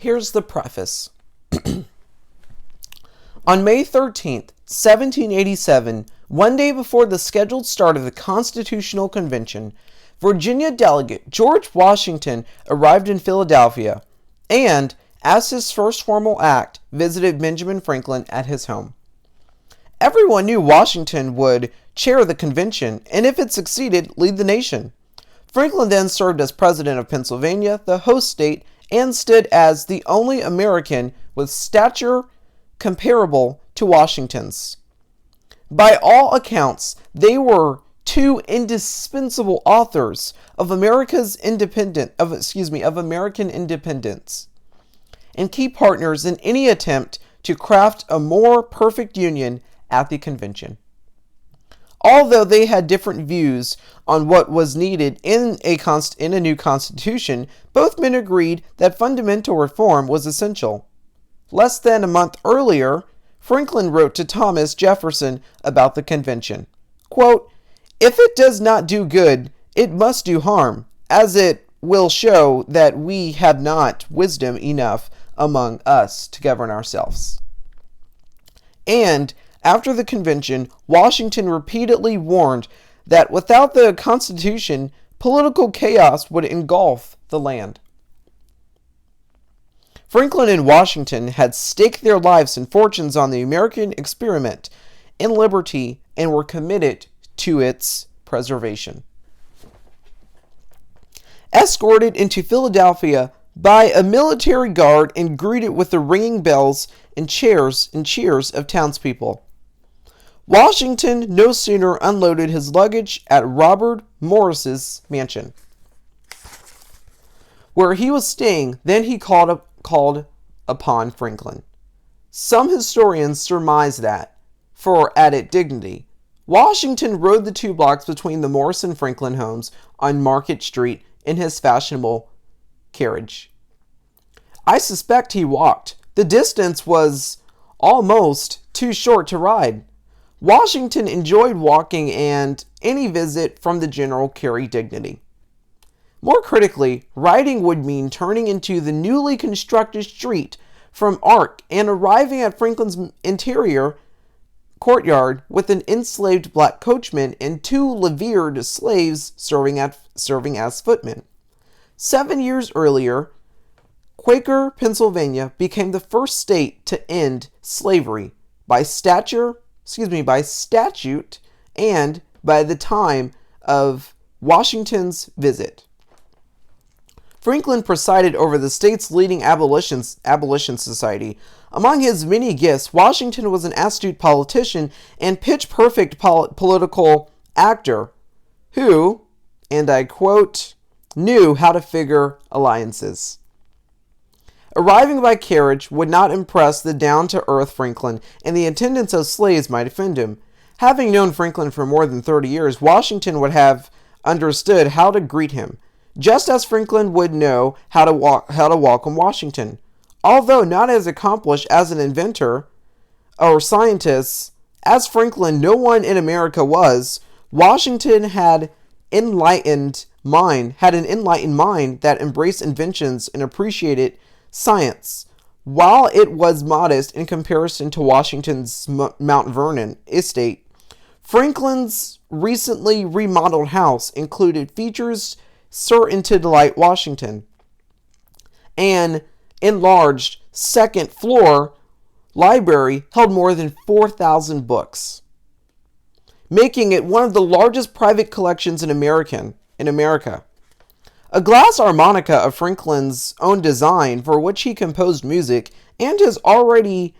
Here's the preface. On May 13th, 1787, one day before the scheduled start of the Constitutional Convention, Virginia delegate George Washington arrived in Philadelphia and, as his first formal act, visited Benjamin Franklin at his home. Everyone knew Washington would chair the convention and, if it succeeded, lead the nation. Franklin then served as president of Pennsylvania, the host state, and stood as the only American with stature comparable to Washington's. By all accounts, they were two indispensable authors of American independence, and key partners in any attempt to craft a more perfect union at the convention. Although they had different views on what was needed in a new constitution, both men agreed that fundamental reform was essential. Less than a month earlier, Franklin wrote to Thomas Jefferson about the convention. Quote, "If it does not do good, it must do harm, as it will show that we have not wisdom enough among us to govern ourselves." And after the convention, Washington repeatedly warned that without the Constitution, political chaos would engulf the land. Franklin and Washington had staked their lives and fortunes on the American experiment in liberty and were committed to its preservation. Escorted into Philadelphia by a military guard and greeted with the ringing bells and cheers of townspeople, Washington no sooner unloaded his luggage at Robert Morris's mansion, where he was staying, than he called upon Franklin. Some historians surmise that, for added dignity, Washington rode the 2 blocks between the Morris and Franklin homes on Market Street in his fashionable carriage. I suspect he walked. The distance was almost too short to ride. Washington enjoyed walking, and any visit from the general carried dignity. More critically, riding would mean turning into the newly constructed street from Ark and arriving at Franklin's interior courtyard with an enslaved black coachman and 2 levered slaves serving as footmen. 7 years earlier, Quaker, Pennsylvania became the first state to end slavery by statute and by the time of Washington's visit. Franklin presided over the state's leading abolition society. Among his many gifts, Washington was an astute politician and pitch-perfect political actor who, and I quote, knew how to figure alliances. Arriving by carriage would not impress the down-to-earth Franklin, and the attendance of slaves might offend him. Having known Franklin for more than 30 years, Washington would have understood how to greet him, just as Franklin would know how to welcome Washington. Although not as accomplished as an inventor or scientist as Franklin, no one in America was, Washington had an enlightened mind that embraced inventions and appreciated science. While it was modest in comparison to Washington's Mount Vernon estate, Franklin's recently remodeled house included features certain to delight Washington. An enlarged second-floor library held more than 4,000 books, making it one of the largest private collections in America. A glass harmonica of Franklin's own design, for which he composed music, and his already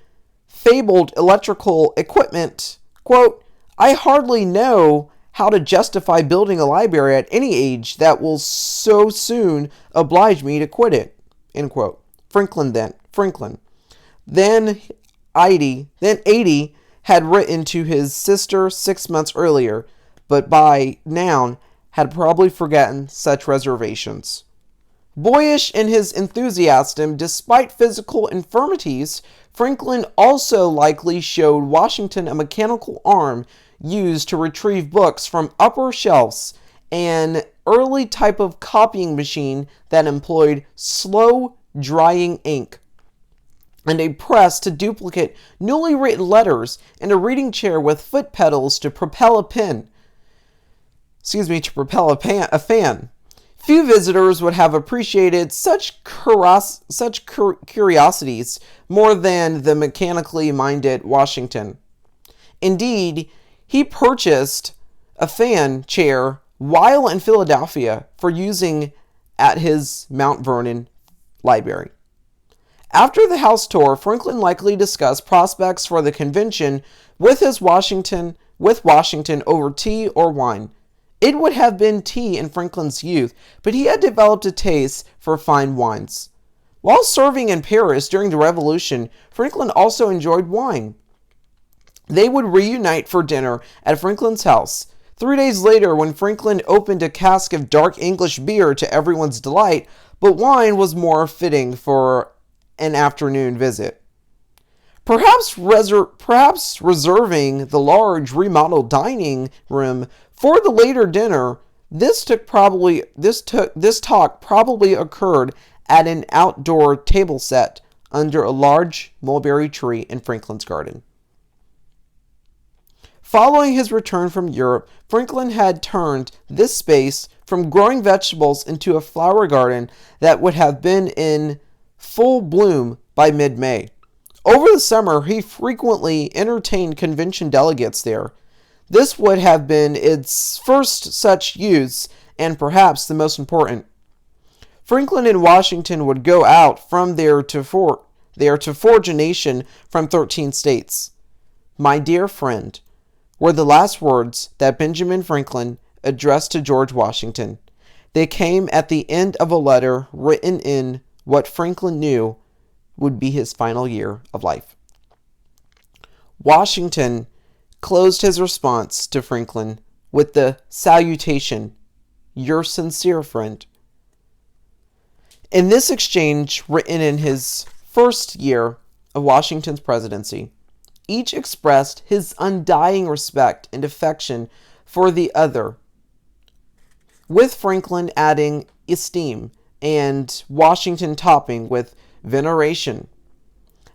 fabled electrical equipment, quote, "I hardly know how to justify building a library at any age that will so soon oblige me to quit it," end quote. Franklin, then 80, had written to his sister 6 months earlier, but by now had probably forgotten such reservations. Boyish in his enthusiasm, despite physical infirmities, Franklin also likely showed Washington a mechanical arm used to retrieve books from upper shelves, an early type of copying machine that employed slow drying ink, and a press to duplicate newly written letters, and a reading chair with foot pedals to propel a fan. Few visitors would have appreciated such curiosities more than the mechanically minded Washington. Indeed, he purchased a fan chair while in Philadelphia for using at his Mount Vernon library. After the House tour, Franklin likely discussed prospects for the convention with Washington over tea or wine. It would have been tea in Franklin's youth, but he had developed a taste for fine wines. While serving in Paris during the Revolution, Franklin also enjoyed wine. They would reunite for dinner at Franklin's house. 3 days later, when Franklin opened a cask of dark English beer to everyone's delight, but wine was more fitting for an afternoon visit. Perhaps reserving the large remodeled dining room for the later dinner, this talk probably occurred at an outdoor table set under a large mulberry tree in Franklin's garden. Following his return from Europe, Franklin had turned this space from growing vegetables into a flower garden that would have been in full bloom by mid-May. Over the summer, he frequently entertained convention delegates there. This would have been its first such use, and perhaps the most important. Franklin and Washington would go out from there to forge a nation from 13 states. "My dear friend," were the last words that Benjamin Franklin addressed to George Washington. They came at the end of a letter written in what Franklin knew would be his final year of life. Washington closed his response to Franklin with the salutation, "Your sincere friend." In this exchange, written in his first year of Washington's presidency, each expressed his undying respect and affection for the other, with Franklin adding esteem and Washington topping with veneration.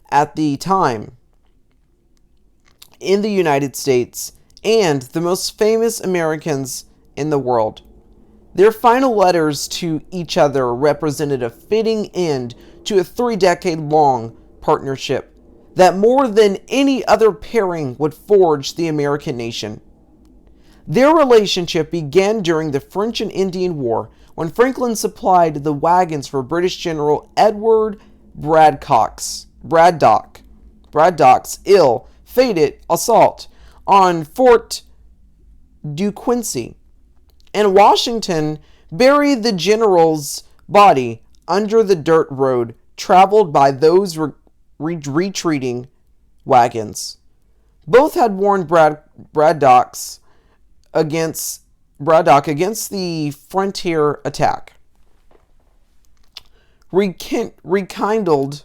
At the time, in the United States and the most famous Americans in the world, their final letters to each other represented a fitting end to a 3-decade-long partnership that more than any other pairing would forge the American nation. Their relationship began during the French and Indian War, when Franklin supplied the wagons for British General Edward Braddock's ill-fated assault on Fort Du Quincy, and Washington buried the general's body under the dirt road traveled by those retreating wagons. Both had warned Braddock against the frontier attack. Rekindled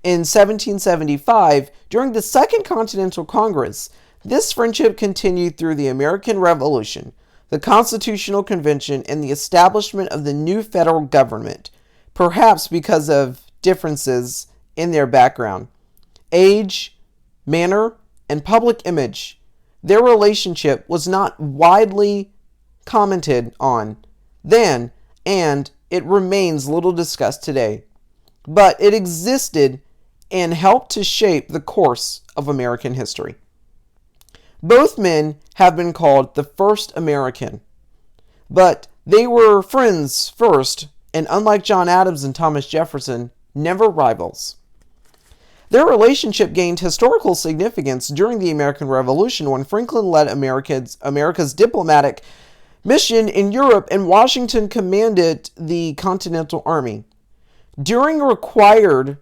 in 1775 during the Second Continental Congress, this friendship continued through the American Revolution, the Constitutional Convention, and the establishment of the new federal government, perhaps because of differences in their background, age, manner, and public image. Their relationship was not widely commented on then, and it remains little discussed today, but it existed and helped to shape the course of American history. Both men have been called the first American, but they were friends first, and unlike John Adams and Thomas Jefferson, never rivals. Their relationship gained historical significance during the American Revolution, when Franklin led America's diplomatic mission in Europe and Washington commanded the Continental Army. The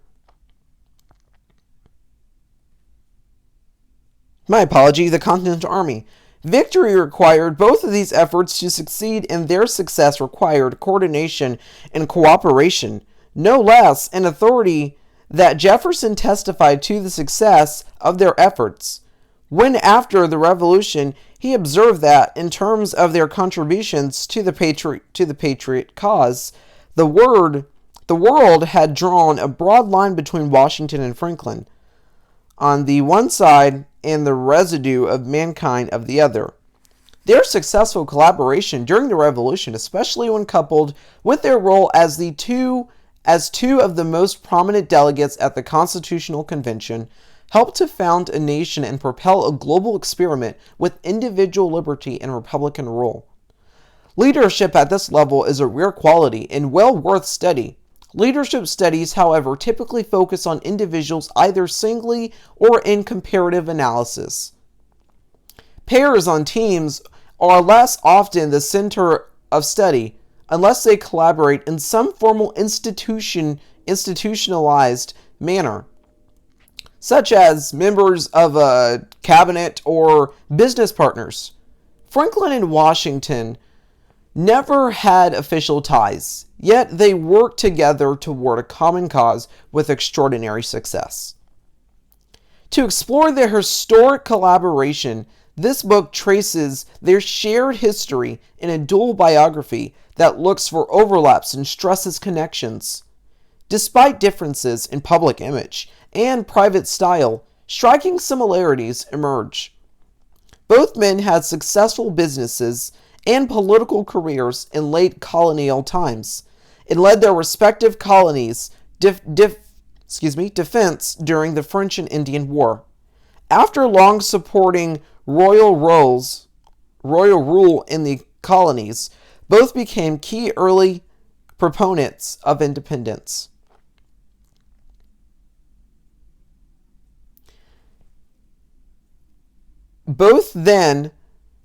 Continental Army. Victory required both of these efforts to succeed, and their success required coordination and cooperation. No less, an authority that Jefferson testified to the success of their efforts. When after the Revolution, he observed that, in terms of their contributions to the patriot cause, the word The world had drawn a broad line between Washington and Franklin on the one side and the residue of mankind of the other. Their successful collaboration during the Revolution, especially when coupled with their role as two of the most prominent delegates at the Constitutional Convention, helped to found a nation and propel a global experiment with individual liberty and republican rule. Leadership at this level is a rare quality and well worth study. Leadership studies, however, typically focus on individuals either singly or in comparative analysis. Pairs on teams are less often the center of study unless they collaborate in some formal institutionalized manner, such as members of a cabinet or business partners. Franklin and Washington never had official ties, yet they worked together toward a common cause with extraordinary success. To explore their historic collaboration, this book traces their shared history in a dual biography that looks for overlaps and stresses connections. Despite differences in public image and private style, striking similarities emerge. Both men had successful businesses and political careers in late colonial times, and led their respective colonies' defense during the French and Indian War. After long supporting royal rule in the colonies, both became key early proponents of independence. Both then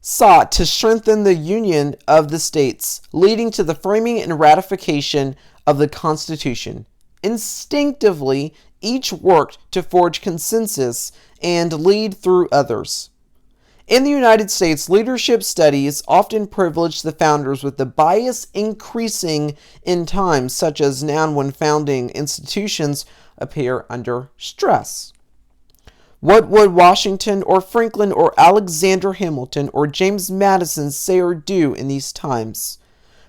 sought to strengthen the union of the states, leading to the framing and ratification of the Constitution. Instinctively, each worked to forge consensus and lead through others. In the United States, leadership studies often privileged the founders, with the bias increasing in time, such as now when founding institutions appear under stress. What would Washington or Franklin or Alexander Hamilton or James Madison say or do in these times?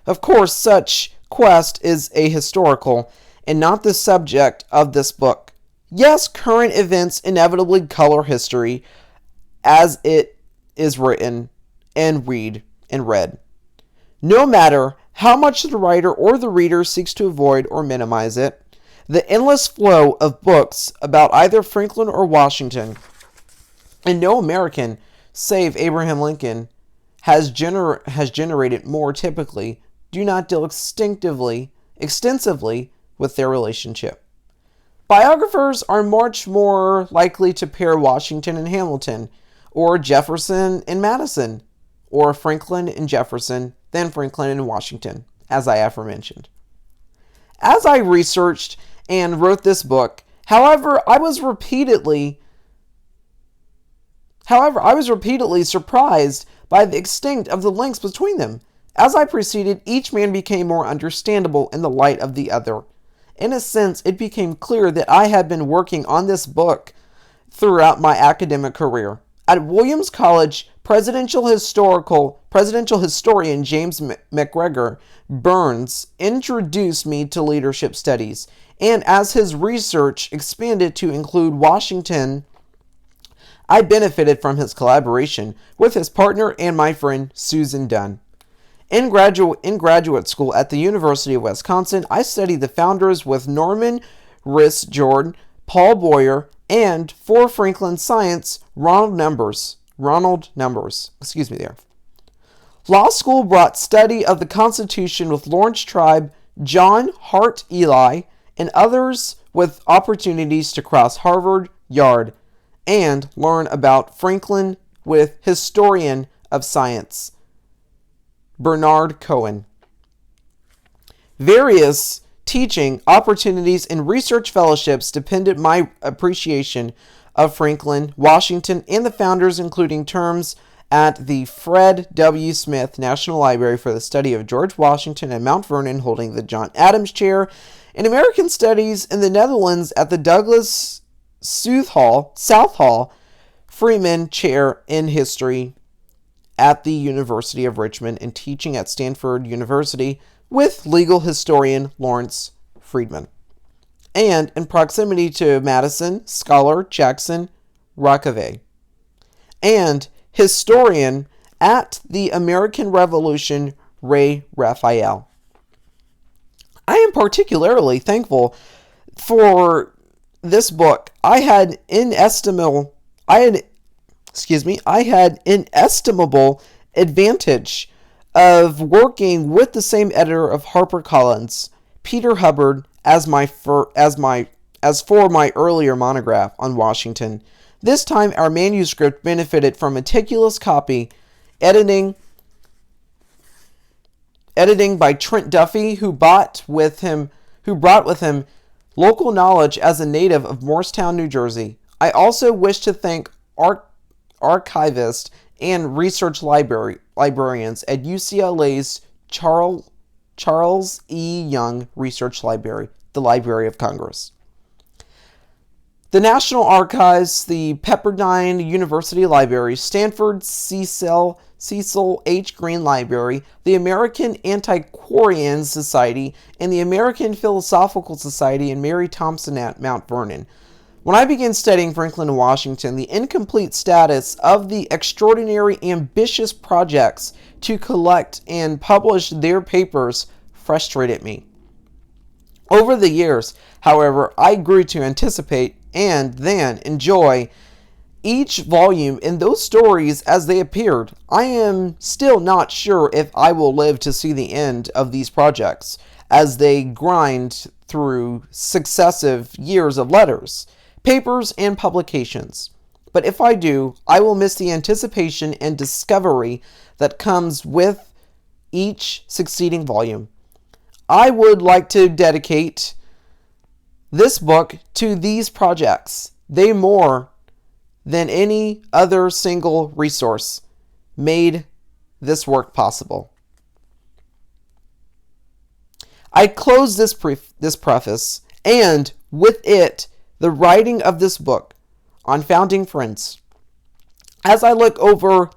Of course, such quest is ahistorical and not the subject of this book. Yes, current events inevitably color history as it is written and read. No matter how much the writer or the reader seeks to avoid or minimize it, the endless flow of books about either Franklin or Washington, and no American, save Abraham Lincoln, has generated more, typically do not deal extensively with their relationship. Biographers are much more likely to pair Washington and Hamilton, or Jefferson and Madison, or Franklin and Jefferson, than Franklin and Washington, as I aforementioned. As I researched and wrote this book, however, I was repeatedly surprised by the extent of the links between them. As I proceeded, each man became more understandable in the light of the other. In a sense, it became clear that I had been working on this book throughout my academic career. At Williams College, presidential historian James McGregor Burns introduced me to leadership studies, and as his research expanded to include Washington, I benefited from his collaboration with his partner and my friend Susan Dunn. In graduate school at the University of Wisconsin, I studied the founders with Norman Rhys Jordan, Paul Boyer, and for Franklin Science, Ronald Numbers. Law school brought study of the Constitution with Lawrence Tribe, John Hart Ely, and others, with opportunities to cross Harvard Yard and learn about Franklin with historian of science Bernard Cohen. Various teaching opportunities and research fellowships depended my appreciation of Franklin, Washington, and the founders, including terms at the Fred W. Smith National Library for the study of George Washington and Mount Vernon, holding the John Adams Chair in American Studies in the Netherlands at the Douglas Southall Freeman Chair in History at the University of Richmond, and teaching at Stanford University with legal historian Lawrence freedmen, and in proximity to Madison, scholar Jackson Rockaway, and historian at the American Revolution Ray Raphael. I am particularly thankful for this book. I had inestimable advantage of working with the same editor of HarperCollins, Peter Hubbard, as for my earlier monograph on Washington. This time our manuscript benefited from meticulous copy editing by Trent Duffy, who brought with him local knowledge as a native of Morristown, New Jersey. I also wish to thank archivists and research librarians at UCLA's Charles E. Young Research Library, the Library of Congress, the National Archives, the Pepperdine University Library, Stanford Cecil H. Green Library, the American Antiquarian Society, and the American Philosophical Society in Mary Thompson at Mount Vernon. When I began studying Franklin and Washington, the incomplete status of the extraordinary ambitious projects to collect and publish their papers frustrated me. Over the years, however, I grew to anticipate and then enjoy each volume and those stories as they appeared. I am still not sure if I will live to see the end of these projects as they grind through successive years of letters, papers, and publications. But if I do, I will miss the anticipation and discovery that comes with each succeeding volume. I would like to dedicate this book to these projects. They, more than any other single resource, made this work possible. I close this preface, and with it, the writing of this book on founding friends. As I look over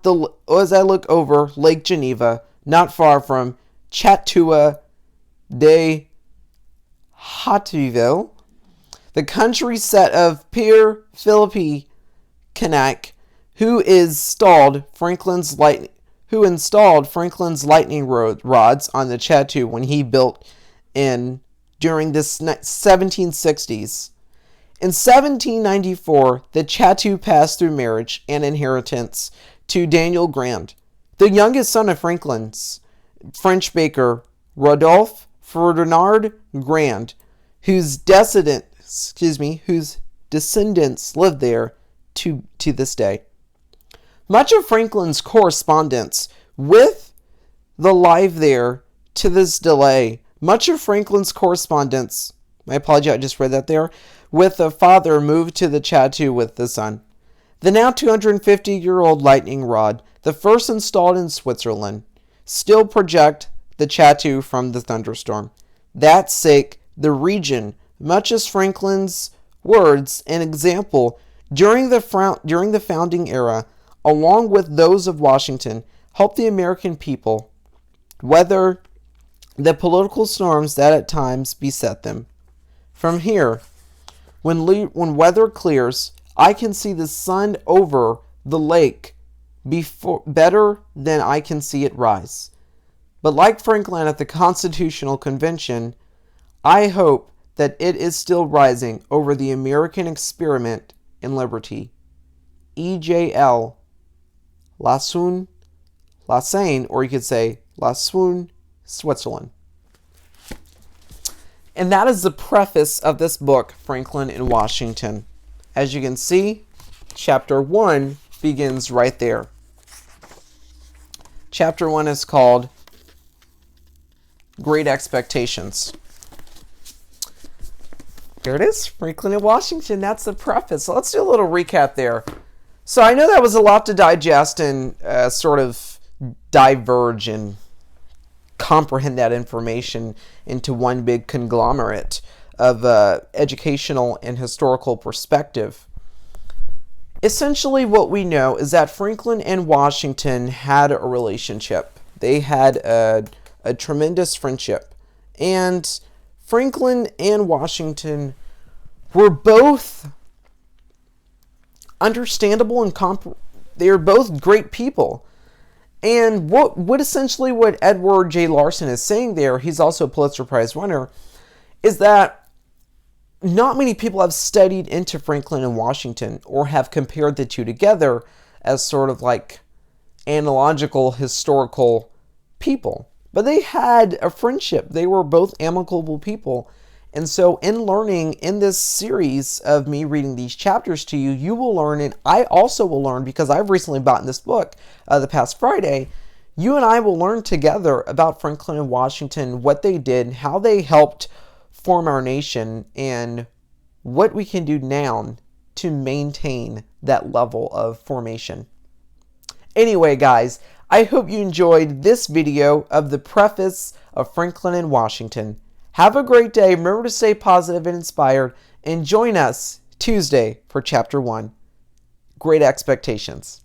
Lake Geneva, not far from Chateau de Hauteville, the country set of Pierre Philippe Canac, who installed Franklin's lightning rods on the chateau when he built during the 1760s. In 1794, the chateau passed through marriage and inheritance to Daniel Grand, the youngest son of Franklin's French baker Rodolphe Ferdinand Grand, whose descendants live there to this day. Much of Franklin's correspondence with the live there to this day. Much of Franklin's correspondence, I apologize, I just read that there, with the father moved to the chateau with the son. The now 250-year-old lightning rod, the first installed in Switzerland, still project the chateau from the thunderstorm. That sake, the region, much as Franklin's words and example during the founding era, along with those of Washington, helped the American people weather the political storms that at times beset them. From here, when weather clears, I can see the sun over the lake better than I can see it rise. But like Franklin at the Constitutional Convention, I hope that it is still rising over the American experiment in liberty. EJL Lausanne, or you could say Lausanne, Switzerland. And that is the preface of this book, Franklin and Washington. As you can see, chapter 1 begins right there. Chapter 1 is called Great Expectations. Here it is, Franklin and Washington. That's the preface. So let's do a little recap there. So I know that was a lot to digest and sort of diverge and comprehend that information into one big conglomerate of educational and historical perspective. Essentially what we know is that Franklin and Washington had a relationship. They had a tremendous friendship. And Franklin and Washington were both understandable and they are both great people. And what essentially what Edward J. Larson is saying there, he's also a Pulitzer Prize winner, is that not many people have studied into Franklin and Washington or have compared the two together as sort of like analogical historical people. But they had a friendship. They were both amicable people. And so in learning in this series of me reading these chapters to you, you will learn, and I also will learn because I've recently bought this book the past Friday. You and I will learn together about Franklin and Washington, what they did, how they helped form our nation, and what we can do now to maintain that level of formation. Anyway, guys, I hope you enjoyed this video of the preface of Franklin and Washington. Have a great day. Remember to stay positive and inspired. And join us Tuesday for Chapter 1. Great expectations.